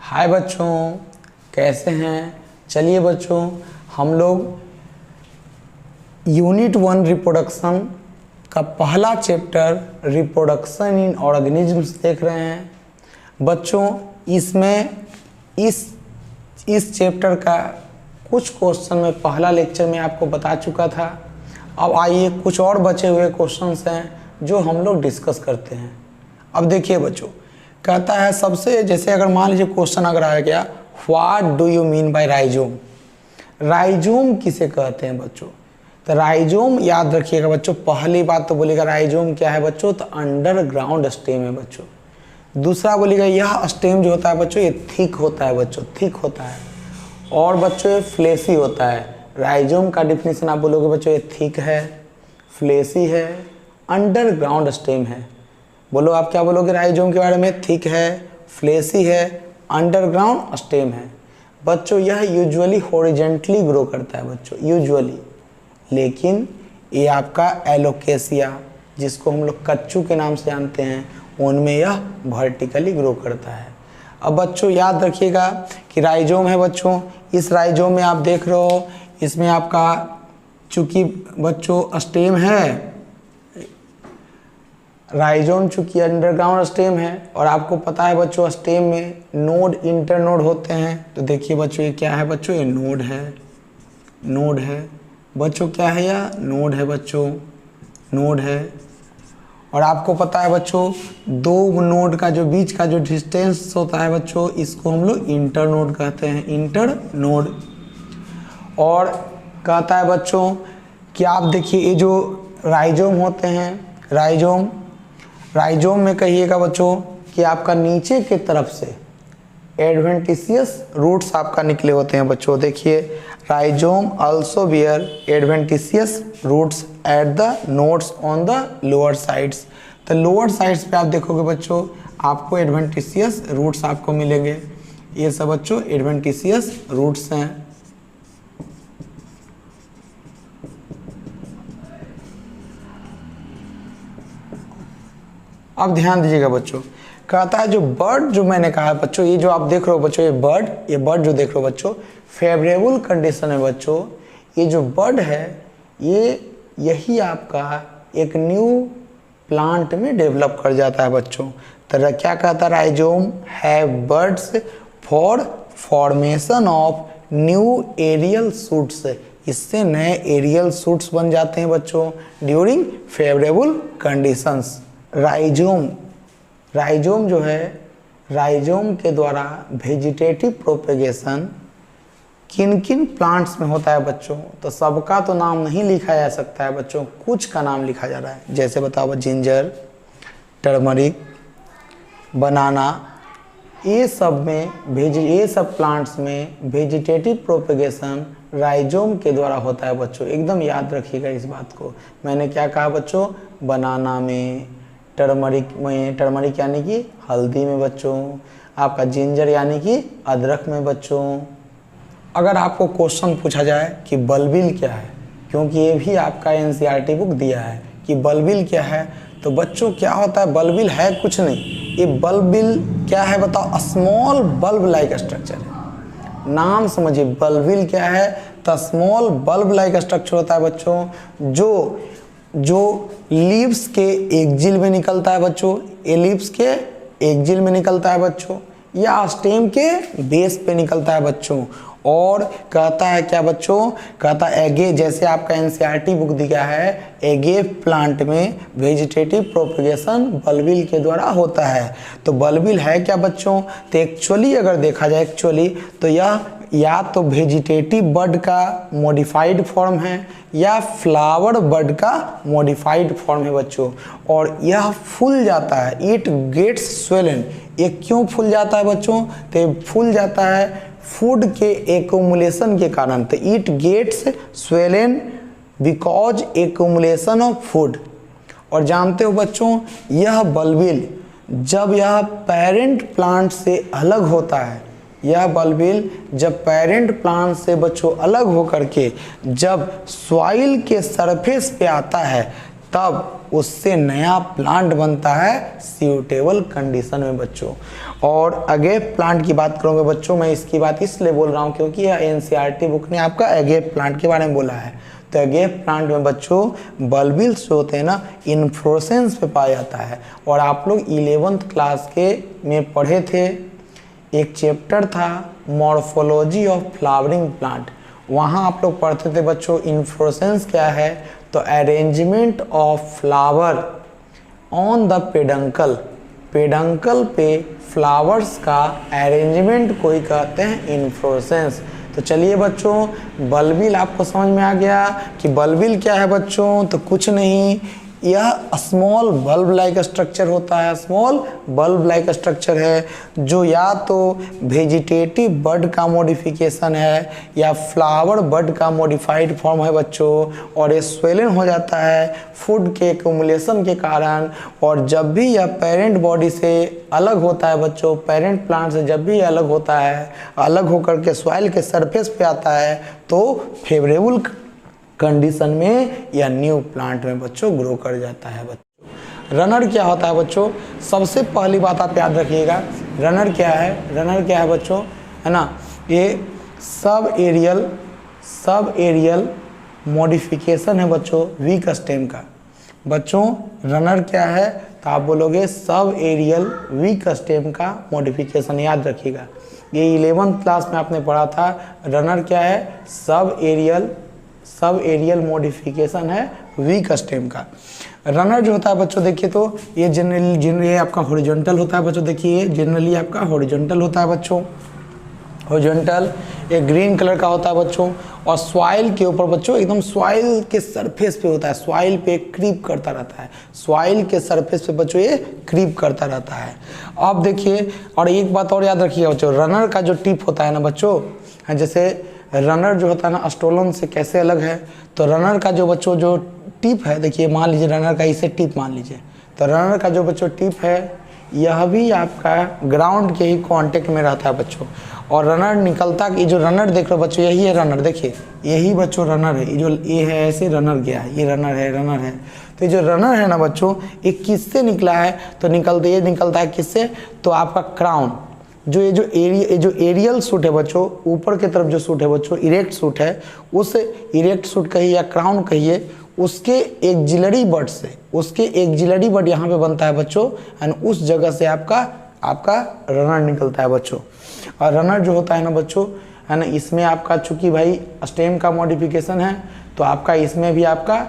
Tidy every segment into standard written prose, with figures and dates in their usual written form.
हाय बच्चों, कैसे हैं। चलिए बच्चों, हम लोग यूनिट 1 रिप्रोडक्शन का पहला चैप्टर रिप्रोडक्शन इन ऑर्गेनिजम्स देख रहे हैं। बच्चों इसमें इस चैप्टर का कुछ क्वेश्चन में पहला लेक्चर में आपको बता चुका था। अब आइए कुछ और बचे हुए क्वेश्चंस हैं जो हम लोग डिस्कस करते हैं। अब देखिए बच्चों, कहता है सबसे, जैसे अगर मान लीजिए क्वेश्चन अगर आ गया, what do you mean by rhizome. Rhizome किसे कहते हैं बच्चों? तो राइजोम याद रखिएगा बच्चों, पहली बात तो बोलेगा राइजोम क्या है बच्चों, तो अंडरग्राउंड स्टेम है बच्चों। दूसरा बोलेगा यह स्टेम जो होता है बच्चों ये थिक होता है बच्चों, थिक होता है। और बच्चों ये फ्लेसी होता है। राइजोम का डिफिनीशन आप बोलोगे बच्चों ये थिक है, फ्लेसी है, अंडरग्राउंड स्टेम है। बोलो आप क्या बोलोगे राइजोम के बारे में? थिक है, फ्लेसी है, अंडरग्राउंड स्टेम है। बच्चों यह यूजुअली हॉरिजेंटली ग्रो करता है बच्चों, यूजुअली। लेकिन ये आपका एलोकेसिया, जिसको हम लोग कच्चू के नाम से जानते हैं, उनमें यह वर्टिकली ग्रो करता है। अब बच्चों याद रखिएगा कि राइजोम है बच्चों, इस राइजोम में आप देख रहे हो, इसमें आपका चूंकि बच्चों स्टेम है, राइजोम चूंकि अंडरग्राउंड स्टेम है, और आपको पता है बच्चों स्टेम में नोड इंटरनोड होते हैं। तो देखिए बच्चों ये क्या है बच्चों, ये नोड है, नोड है बच्चों, क्या है यह? नोड है बच्चों, नोड है। और आपको पता है बच्चों दो नोड का जो बीच का जो डिस्टेंस होता है बच्चों, इसको हम लोग इंटरनोड कहते हैं, इंटरनोड। और कहता है बच्चों कि आप देखिए ये जो राइजोम होते हैं, राइजोम में कहिएगा बच्चों कि आपका नीचे के तरफ से एडवेंटिशियस रूट्स आपका निकले होते हैं बच्चों। देखिए rhizome also bear adventitious roots at the nodes on the lower sides. तो लोअर साइड्स पे आप देखोगे बच्चों आपको एडवेंटिशियस रूट्स आपको मिलेंगे। ये सब बच्चों एडवेंटिशियस रूट्स हैं। अब ध्यान दीजिएगा बच्चों, कहता है जो बर्ड, जो मैंने कहा बच्चों, ये जो आप देख रहे हो बच्चों, ये बर्ड जो देख रहे हो बच्चों, फेवरेबल कंडीशन है बच्चों। ये जो बर्ड है यही आपका एक न्यू प्लांट में डेवलप कर जाता है बच्चों। तो क्या कहता है, rhizome have buds for formation of new aerial shoots. इससे नए एरियल शूट्स बन जाते हैं बच्चों ड्यूरिंग फेवरेबल कंडीशंस। राइजोम जो है, राइजोम के द्वारा वेजिटेटिव प्रोपेगेशन किन किन प्लांट्स में होता है बच्चों? तो सबका तो नाम नहीं लिखा जा सकता है बच्चों, कुछ का नाम लिखा जा रहा है। जैसे बताओ जिंजर, टर्मरिक, बनाना, ये सब प्लांट्स में वेजिटेटिव प्रोपेगेशन राइजोम के द्वारा होता है बच्चों। एकदम याद रखिएगा इस बात को। मैंने क्या कहा बच्चों? बनाना में, टर्मरिक यानी कि हल्दी में बच्चों, आपका जिंजर यानी कि अदरक में बच्चों। अगर आपको क्वेश्चन पूछा जाए कि बल्बिल क्या है, क्योंकि ये भी आपका एनसीईआरटी बुक दिया है कि बल्बिल क्या है, तो बच्चों क्या होता है? बल्बिल है कुछ नहीं, ये बल्बिल क्या है बताओ? स्मॉल बल्ब लाइक स्ट्रक्चर है। नाम समझिए, बल्बिल क्या है? तो स्मॉल बल्ब लाइक स्ट्रक्चर होता है बच्चों, जो लीव्स के एक्जिल में निकलता है बच्चों, ये लीव्स के एक्जिल में निकलता है बच्चों, या स्टेम के बेस पे निकलता है बच्चों। और कहता है क्या बच्चों? कहता है एगे, जैसे आपका एनसीईआरटी बुक दिया है, एगे प्लांट में वेजिटेटिव प्रोपेगेशन बल्बिल के द्वारा होता है। तो बल्बिल है क्या बच्चों? तो एक्चुअली अगर देखा जाए तो यह या तो वेजिटेटिव बर्ड का मॉडिफाइड फॉर्म है या फ्लावर बर्ड का मॉडिफाइड फॉर्म है बच्चों। और यह फूल जाता है, इट गेट्स स्वेलन। ये क्यों फूल जाता है बच्चों? तो ये फूल जाता है फूड के एक्यूमुलेशन के कारण। तो it gets swollen because accumulation of food. और जानते हो बच्चों यह बल्बिल जब यह पेरेंट प्लांट से अलग होता है, यह बल्बिल जब पेरेंट प्लांट से बच्चों अलग होकर के जब सॉइल के सरफेस पे आता है, तब उससे नया प्लांट बनता है सूटेबल कंडीशन में बच्चों। और अगेव प्लांट की बात करूँगा बच्चों, मैं इसकी बात इसलिए बोल रहा हूँ क्योंकि यह एनसीईआरटी बुक ने आपका अगेव प्लांट के बारे में बोला है। तो अगेव प्लांट में बच्चों बल्बिल्स जो होते हैं ना, इन्फ्लोरेसेंस पे पाया जाता है। और आप लोग 11th क्लास के में पढ़े थे, एक चैप्टर था मॉर्फोलॉजी ऑफ फ्लावरिंग प्लांट, वहाँ आप लोग पढ़ते थे बच्चों इन्फ्लोरेसेंस क्या है, तो arrangement of flower on the peduncle, peduncle पे फ्लावर्स का अरेंजमेंट को ही कहते हैं इन्फ्लोरेसेंस। तो चलिए बच्चों, बल्बिल आपको समझ में आ गया कि बल्बिल क्या है बच्चों, तो कुछ नहीं, यह स्मॉल बल्ब लाइक स्ट्रक्चर होता है, स्मॉल बल्ब लाइक स्ट्रक्चर है जो या तो वेजिटेटिव बड का मॉडिफिकेशन है या फ्लावर बड का मॉडिफाइड फॉर्म है बच्चों। और ये स्वेलन हो जाता है फूड के एक्यूमुलेशन के कारण। और जब भी यह पेरेंट बॉडी से अलग होता है बच्चों, पेरेंट प्लांट से जब भी अलग होता है, अलग होकर के सॉइल के सरफेस पे आता है, तो फेवरेबल कंडीशन में या न्यू प्लांट में बच्चों ग्रो कर जाता है बच्चों। रनर क्या होता है बच्चों, सबसे पहली बात आप याद रखिएगा, रनर क्या है, रनर क्या है बच्चों, है ना, ये सब एरियल मॉडिफिकेशन है बच्चों वीक स्टेम का। बच्चों रनर क्या है, तो आप बोलोगे सब एरियल वीक स्टेम का मॉडिफिकेशन, याद रखिएगा। ये 11th क्लास में आपने पढ़ा था, रनर क्या है, सब एरियल मॉडिफिकेशन है वीक स्टेम का। रनर जो होता है बच्चों देखिए, तो ये जनरली आपका हॉरिजॉन्टल होता है बच्चों, देखिए जनरली आपका हॉरिजॉन्टल होता है बच्चों, हॉरिजॉन्टल एक ग्रीन कलर का होता है बच्चों। और सॉइल के ऊपर बच्चों एकदम सॉइल के सरफेस पे होता है, सॉइल पे क्रीप करता रहता है, सॉइल के सरफेस पे बच्चों ये क्रीप करता रहता है। अब देखिए, और एक बात और याद रखिएगा बच्चों, रनर का जो टिप होता है ना बच्चों, जैसे रनर जो होता है ना स्टोलन से कैसे अलग है, तो रनर का जो बच्चों जो टिप है, देखिए मान लीजिए रनर का इसे टिप मान लीजिए, तो रनर का जो बच्चों टिप है यह भी आपका ग्राउंड के ही कांटेक्ट में रहता है बच्चों। और रनर निकलता, ये जो रनर देख रहे हो बच्चों, यही है रनर, देखिए यही बच्चों रनर है, ये जो ये है ऐसे रनर गया है, ये रनर है। तो ये जो रनर है ना बच्चों, ये किससे निकला है, तो ये निकलता है किससे, तो आपका क्राउन, जो ये जो एरियल सूट है बच्चों, ऊपर की तरफ जो सूट है बच्चों, इरेक्ट सूट है, उस इरेक्ट सूट कहिए या क्राउन कहिए, उसके एक्जिलरी बड से, उसके एक्जिलरी बड यहाँ पे बनता है बच्चों, एंड उस जगह से आपका रनर निकलता है बच्चों। और रनर जो होता है ना बच्चों, है ना, इसमें आपका चूंकि भाई स्टेम का मॉडिफिकेशन है, तो आपका इसमें भी आपका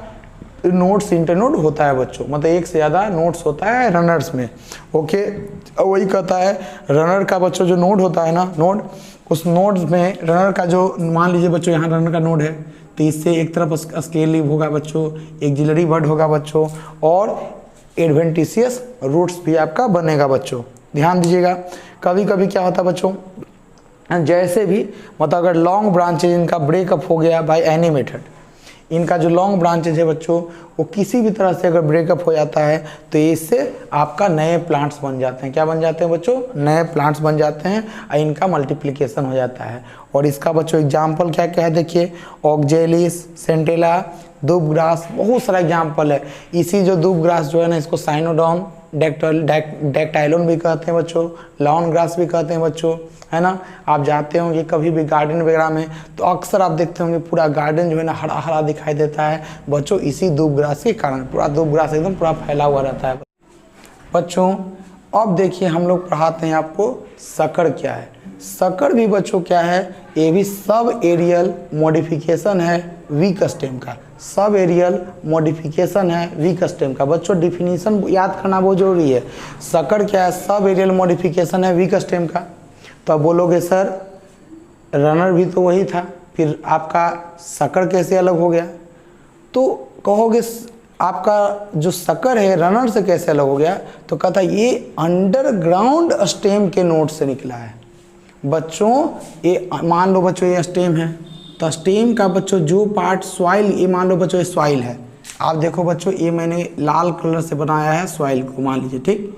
नोट्स इंटरनोड होता है बच्चों, मतलब एक से ज़्यादा नोट्स होता है रनर्स में। ओके, वही कहता है रनर का बच्चों जो नोड होता है ना, नोड, उस नोड में रनर का जो, मान लीजिए बच्चों यहाँ रनर का नोड है, तो इससे एक तरफ स्केलिव होगा बच्चों, एक्जिलरी बड होगा बच्चों, और एडवेंटिशियस रूट्स भी आपका बनेगा बच्चों। ध्यान दीजिएगा, कभी कभी क्या होता है बच्चों, जैसे भी मतलब अगर लॉन्ग ब्रांचेज इनका ब्रेकअप हो गया बाय एनी मेथड, इनका जो लॉन्ग ब्रांचेज है बच्चों, वो किसी भी तरह से अगर ब्रेकअप हो जाता है, तो इससे आपका नए प्लांट्स बन जाते हैं। क्या बन जाते हैं बच्चों, नए प्लांट्स बन जाते हैं, और इनका मल्टीप्लिकेशन हो जाता है। और इसका बच्चों एग्जाम्पल क्या क्या है, देखिए ऑक्जेलिस, सेंटेला, दूब ग्रास, बहुत सारा एग्जाम्पल है। इसी जो दूब ग्रास जो है ना, इसको साइनोडॉन डेक्टाइलोन भी कहते हैं बच्चों, लॉन ग्रास भी कहते हैं बच्चों, है ना। आप जाते होंगे कभी भी गार्डन वगैरह में, तो अक्सर आप देखते होंगे पूरा गार्डन जो है ना हरा हरा दिखाई देता है बच्चों, इसी दूब ग्रास के कारण पूरा दूब ग्रास एकदम पूरा फैला हुआ रहता है बच्चों। अब देखिए हम लोग पढ़ाते हैं आपको सकर क्या है। सकर भी बच्चों क्या है, ये भी सब एरियल मॉडिफिकेशन है वीक स्टेम का, सब एरियल मॉडिफिकेशन है वीक स्टेम का। बच्चों डिफिनीशन याद करना बहुत जरूरी है। सकर क्या है, सब एरियल मॉडिफिकेशन है वीक स्टेम का। तो आप बोलोगे सर रनर भी तो वही था, फिर आपका सकर कैसे अलग हो गया, तो कहोगे आपका जो सकर है रनर से कैसे अलग हो गया, तो कहता ये अंडरग्राउंड स्टेम के नोड से निकला है बच्चों। ये मान लो बच्चों ये स्टेम है, तो स्टेम का बच्चों जो पार्ट सॉइल, ये मान लो बच्चों ये सॉइल है, आप देखो बच्चों ये मैंने लाल कलर से बनाया है सॉइल को, मान लीजिए ठीक।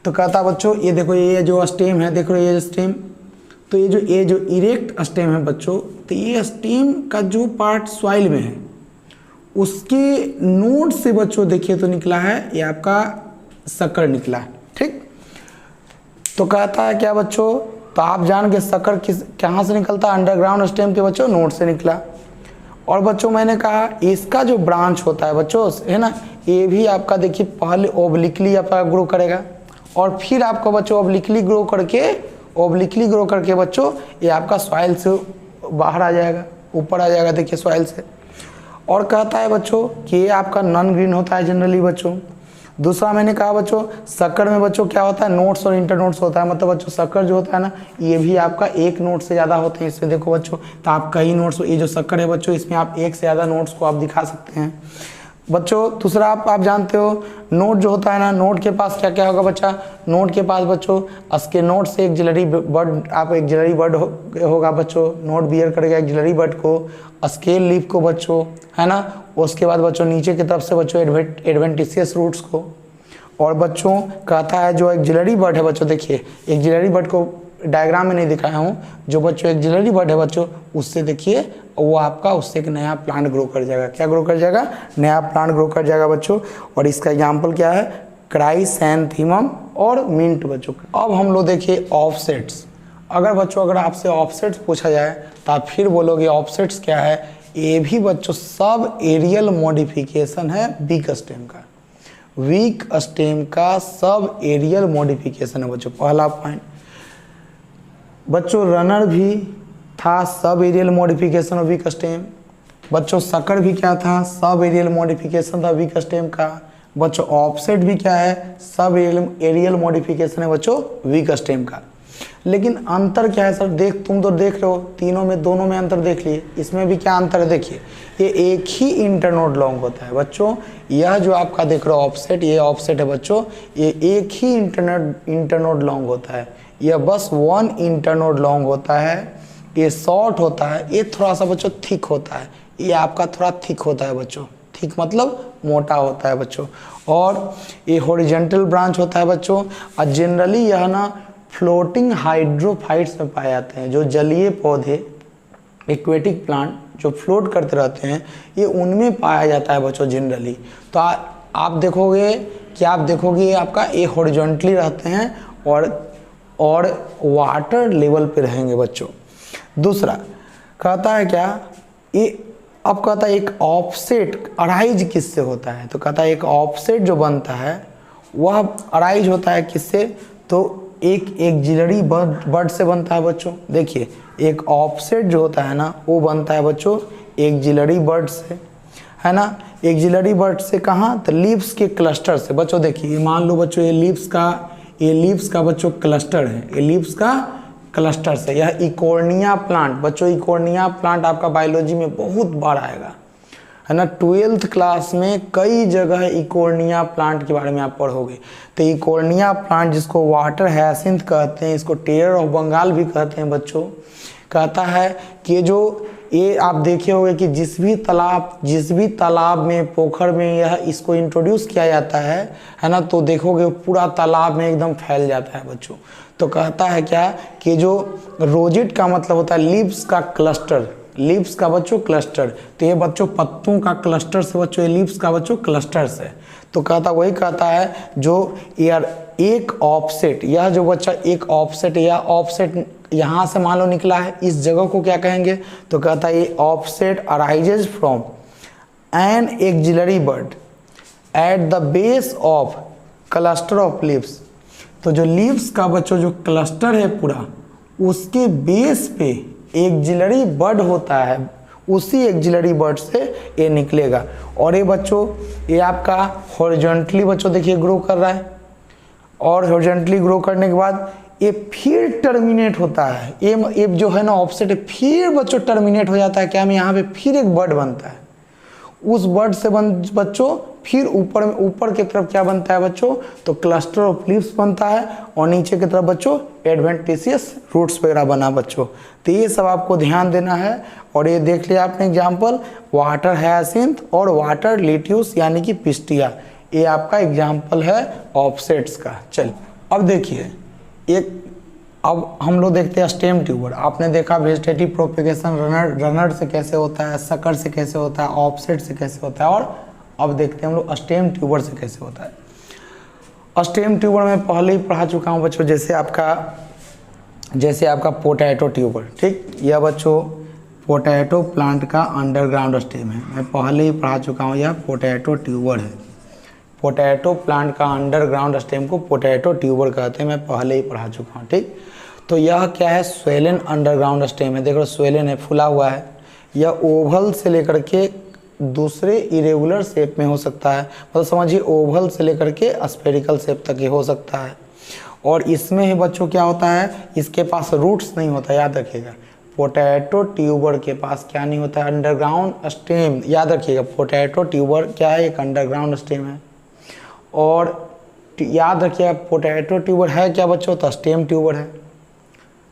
तो कहता बच्चों ये देखो ये जो स्टेम है, देखो ये स्टेम, तो ये जो इरेक्ट स्टेम है बच्चों, तो ये स्टेम का जो पार्ट सॉइल में है उसके नोड से बच्चों देखिए तो निकला है ये आपका शक्कर निकला है, ठीक। तो कहता है क्या बच्चों, तो आप जान के शक्कर कहाँ से निकलता है, अंडरग्राउंड स्टेम के बच्चों नोड से निकला। और बच्चों मैंने कहा इसका जो ब्रांच होता है बच्चों है ना, ये भी आपका देखिए पहले ओब्लिकली आपका ग्रो करेगा और फिर आपका बच्चों ओब्लिकली ग्रो करके बच्चों ये आपका सॉइल से बाहर आ जाएगा, ऊपर आ जाएगा देखिए सॉइल से। और कहता है बच्चों कि ये आपका नॉन ग्रीन होता है जनरली बच्चों। दूसरा मैंने कहा बच्चों शक्कर में बच्चों क्या होता है, नोड्स और इंटरनोड्स होता है, मतलब बच्चों शक्कर जो होता है ना ये भी आपका एक नोड से ज़्यादा होते हैं। इसमें देखो बच्चों तो आप कई नोड्स, ये जो शक्कर है बच्चों इसमें आप एक से ज़्यादा नोड्स को आप दिखा सकते हैं बच्चों। दूसरा आप जानते हो नोड जो होता है ना, नोड के पास क्या क्या होगा बच्चा, नोड के पास बच्चों अस्के नोड से एक्सिलरी बर्ड, आप एक्सिलरी बर्ड होगा बच्चों, नोड बियर करेगा एक्सिलरी बर्ड को, स्केल लीफ को बच्चों है ना। उसके बाद बच्चों नीचे की तरफ से बच्चों एडवेंटिशियस रूट्स को। और बच्चों कहता है जो एक्सिलरी बर्ड है बच्चों, देखिए एक्सिलरी बर्ड को डायग्राम में नहीं दिखाया हूँ, जो बच्चों एक्सिलरी बर्ड है बच्चों उससे देखिए वो आपका उससे एक नया प्लांट ग्रो कर जाएगा। क्या ग्रो कर जाएगा, नया प्लांट ग्रो कर जाएगा बच्चों। और इसका एग्जाम्पल क्या है, क्राइसैंथेमम और मिंट बच्चों। अब हम लोग देखिए ऑफसेट्स। अगर बच्चों अगर आपसे ऑफसेट्स पूछा जाए तो आप फिर बोलोगे ऑफसेट्स क्या है, ये भी बच्चों सब एरियल मॉडिफिकेशन है वीक स्टेम का, वीक स्टेम का सब एरियल मॉडिफिकेशन है बच्चों। पहला पॉइंट बच्चों रनर भी था सब aerial modification of weak stem बच्चों, शक्कर भी क्या था सब एरियल मॉडिफिकेशन था वीक स्टेम का बच्चों, ऑफसेट भी क्या है सब एरियल मॉडिफिकेशन है बच्चों वीक स्टेम का। लेकिन अंतर क्या है सर, तुम तो देख रहे हो तीनों में, दोनों में अंतर देख लिए, इसमें भी क्या अंतर है देखिए, ये एक ही इंटरनोड लॉन्ग होता है बच्चों। यह जो आपका देख रहे हो ऑफसेट, ये ऑफसेट है बच्चों, ये एक ही इंटरनोड लॉन्ग होता है, यह बस वन इंटरनोड लॉन्ग होता है। ये शॉर्ट होता है, ये थोड़ा सा बच्चों थिक होता है, ये आपका थोड़ा थिक होता है बच्चों, थिक मतलब मोटा होता है बच्चों। और ये हॉरिजॉन्टल ब्रांच होता है बच्चों। और जनरली यह ना फ्लोटिंग हाइड्रोफाइट्स में पाए जाते हैं, जो जलीय पौधे एक्वेटिक प्लांट जो फ्लोट करते रहते हैं ये उनमें पाया जाता है बच्चों जनरली। तो आप देखोगे कि आप देखोगे आपका ये हॉरिजॉन्टली रहते हैं और वाटर लेवल पे रहेंगे बच्चों। दूसरा कहता है क्या, ये अब कहता है एक ऑफसेट अराइज किससे होता है, तो कहता है एक ऑफसेट जो बनता है वह अराइज होता है किससे, तो एक एक्सिलरी बर्ड से बनता है बच्चों। देखिए एक ऑफसेट जो होता है ना वो बनता है बच्चों एक्सिलरी बर्ड से, है ना। एक्सिलरी बर्ड से कहाँ, तो लीव्स के क्लस्टर से बच्चों। देखिए मान लो बच्चों ये लीव्स का बच्चों क्लस्टर है, ये लीव्स का क्लस्टर से। यह इकोर्निया प्लांट बच्चों, इकोर्निया प्लांट आपका बायोलॉजी में बहुत बार आएगा, है ना। 12th क्लास में कई जगह इकोर्निया प्लांट के बारे में आप पढ़ोगे। तो इकोर्निया प्लांट जिसको वाटर हायसिंथ कहते हैं, इसको टेरर ऑफ बंगाल भी कहते हैं बच्चों। कहता है कि जो ये आप देखे होंगे कि जिस भी तालाब में, पोखर में यह इसको इंट्रोड्यूस किया जाता है ना, तो देखोगे पूरा तालाब में एकदम फैल जाता है बच्चों। तो कहता है क्या कि जो रोजेट का मतलब होता है लीव्स का क्लस्टर, लीव्स का बच्चों क्लस्टर, तो ये बच्चों पत्तों का क्लस्टर से बच्चों, ये लीव्स का बच्चों क्लस्टर से। तो वही कहता है जो यार एक ऑफसेट, यह जो बच्चा एक ऑफसेट, या ऑफसेट यहाँ से मान लो निकला है, इस जगह को क्या कहेंगे, तो कहता है ये offset arises from an axillary bud at the base of cluster of leaves. तो जो लीव्स का बच्चों जो क्लस्टर है पूरा, उसके बेस पे एक्सिलरी बर्ड होता है, उसी एक्सिलरी बर्ड से ये निकलेगा। और ये बच्चों ये आपका हॉरिजॉन्टली बच्चों देखिए ग्रो कर रहा है, और हॉरिजॉन्टली ग्रो करने के बाद ये फिर टर्मिनेट होता है, ये जो है ना ऑफसेट, फिर बच्चों टर्मिनेट हो जाता है क्या में, यहाँ पे फिर एक बर्ड बनता है, उस बर्ड से बच्चों फिर ऊपर की तरफ क्या बनता है बच्चों, तो क्लस्टर ऑफ लीव्स बनता है, और नीचे की तरफ बच्चों एडवेंटिशियस रूट्स वगैरह बना बच्चों। तो ये सब आपको ध्यान देना है। और ये देख लिया आपने एग्जाम्पल, वाटर हायसिंथ और वाटर लिट्यूस यानी कि पिस्टिया, ये आपका एग्जाम्पल है ऑफसेट्स का। चलिए अब देखिए एक अब हम लोग देखते हैं स्टेम ट्यूबर। आपने देखा वेजिटेटिव प्रोपेगेशन रनर से कैसे होता है, सकर से कैसे होता है, ऑफसेट से कैसे होता है, और अब देखते हैं हम लोग स्टेम ट्यूबर से कैसे होता है। स्टेम ट्यूबर में पहले ही पढ़ा चुका हूँ बच्चों, जैसे आपका पोटैटो ट्यूबर, ठीक। यह बच्चों पोटैटो प्लांट का अंडरग्राउंड स्टेम है, मैं पहले ही पढ़ा चुका हूँ, यह पोटैटो ट्यूबर है। पोटैटो प्लांट का अंडरग्राउंड स्टेम को पोटैटो ट्यूबर कहते हैं, मैं पहले ही पढ़ा चुका हूँ, ठीक। तो यह क्या है, स्वेलन अंडरग्राउंड स्टेम है। देखो स्वेलन है, फुला हुआ है। यह ओवल से लेकर के दूसरे इरेगुलर शेप में हो सकता है, मतलब समझिए ओवल से लेकर के स्फेरिकल शेप तक ये हो सकता है। और इसमें ही बच्चों क्या होता है, इसके पास रूट्स नहीं होता, याद रखिएगा। पोटैटो ट्यूबर के पास क्या नहीं होता है, अंडरग्राउंड स्टेम। याद रखिएगा पोटैटो ट्यूबर क्या है, एक अंडरग्राउंड स्टेम है। और याद रखिएगा पोटैटो ट्यूबर है क्या बच्चों, तो स्टेम ट्यूबर है।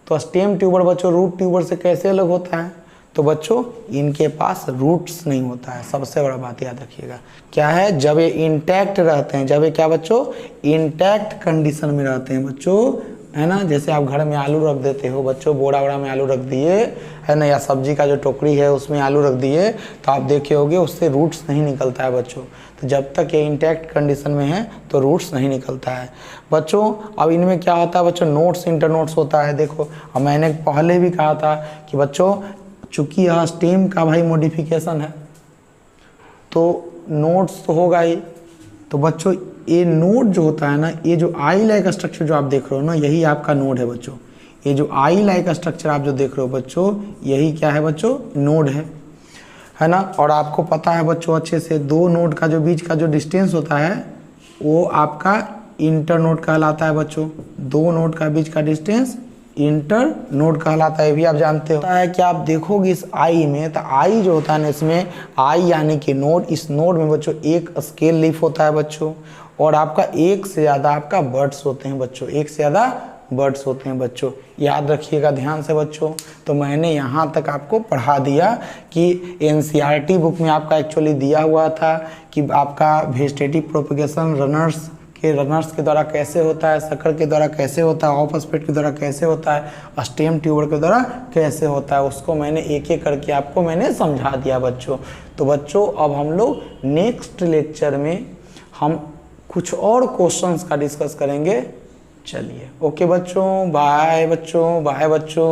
तो स्टेम ट्यूबर बच्चों रूट ट्यूबर से कैसे अलग होता है, तो बच्चों इनके पास रूट्स नहीं होता है, सबसे बड़ा बात याद रखिएगा। क्या है, जब ये इंटैक्ट रहते हैं, जब ये क्या बच्चों इंटैक्ट कंडीशन में रहते हैं बच्चों, है ना। जैसे आप घर में आलू रख देते हो बच्चों, बोरा वोरा में आलू रख दिए, है ना, या सब्जी का जो टोकरी है उसमें आलू रख दिए, तो आप देखे होगे उससे रूट्स नहीं निकलता है बच्चों। तो जब तक ये इंटैक्ट कंडीशन में है तो रूट्स नहीं निकलता है बच्चों। अब इनमें क्या होता है बच्चों, नोट्स इंटरनोट्स होता है। देखो अब मैंने पहले भी कहा था कि बच्चों चूंकि यह स्टेम का भाई मॉडिफिकेशन है तो नोट्स तो होगा ही। तो बच्चों ये नोड जो होता है ना, ये जो आई लाइक स्ट्रक्चर जो आप देख रहे हो ना, यही आपका नोड है बच्चों। ये जो आई लाइक स्ट्रक्चर आप जो देख रहे हो बच्चों, यही क्या है बच्चों, नोड है ना। और आपको पता है बच्चों अच्छे से, दो नोड का जो बीच का जो डिस्टेंस होता है वो आपका इंटर नोड कहलाता है बच्चों। दो नोड का बीच का डिस्टेंस इंटर नोड कहलाता है, ये भी आप जानते हो। है कि आप देखोगे इस आई में, तो आई जो होता है ना, इसमें आई यानी कि नोड, इस नोड में बच्चों एक स्केल लीफ होता है बच्चों, और आपका एक से ज़्यादा आपका बर्ड्स होते हैं बच्चों, एक से ज़्यादा बर्ड्स होते हैं बच्चों। याद रखिएगा ध्यान से बच्चों। तो मैंने यहाँ तक आपको पढ़ा दिया कि एनसीईआरटी बुक में आपका एक्चुअली दिया हुआ था कि आपका वेजिटेटिव प्रोपेगेशन रनर्स के द्वारा कैसे होता है, सकर के द्वारा कैसे होता है, ऑफ स्पेट के द्वारा कैसे होता है, स्टेम ट्यूबर के द्वारा कैसे होता है, उसको मैंने एक एक करके आपको मैंने समझा दिया बच्चों। तो बच्चों अब हम लोग नेक्स्ट लेक्चर में हम कुछ और क्वेश्चंस का डिस्कस करेंगे। चलिए ओके बच्चों, बाय बच्चों, बाय बच्चों।